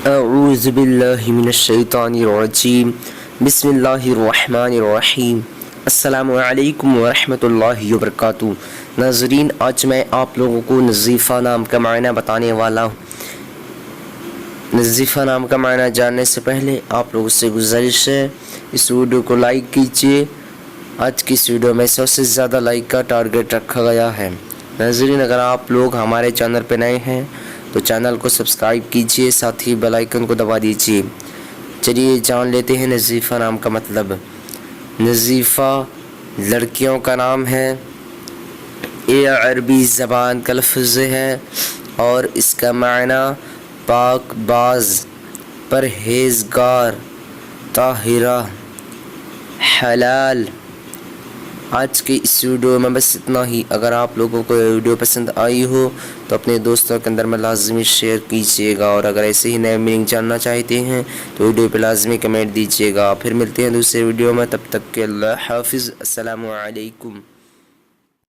اعوذ باللہ من الشیطان الرجیم بسم اللہ الرحمن الرحیم السلام علیکم ورحمۃ اللہ وبرکاتہ۔ ناظرین، آج میں آپ لوگوں کو نظیفہ نام کا معنی بتانے والا ہوں۔ نظیفہ نام کا معنی جاننے سے پہلے آپ لوگوں سے گزارش ہے اس ویڈیو کو لائک کیجیے۔ آج کی اس ویڈیو میں 100 سے زیادہ لائک کا ٹارگٹ رکھا گیا ہے۔ ناظرین، اگر آپ لوگ ہمارے چینل پہ نئے ہیں تو چینل کو سبسکرائب کیجیے، ساتھ ہی بیل آئیکن کو دبا دیجیے۔ چلیے جان لیتے ہیں نظیفہ نام کا مطلب۔ نظیفہ لڑکیوں کا نام ہے۔ یہ عربی زبان کا لفظ ہے اور اس کا معنی پاک باز، پرہیزگار، طاہرہ، حلال۔ آج کے اس ویڈیو میں بس اتنا ہی۔ اگر آپ لوگوں کو یہ ویڈیو پسند آئی ہو تو اپنے دوستوں کے اندر میں لازمی شیئر کیجیے گا، اور اگر ایسے ہی نئے میننگ جاننا چاہتے ہیں تو ویڈیو پہ لازمی کمنٹ دیجیے گا۔ پھر ملتے ہیں دوسرے ویڈیو میں، تب تک کے اللہ حافظ، السلام علیکم۔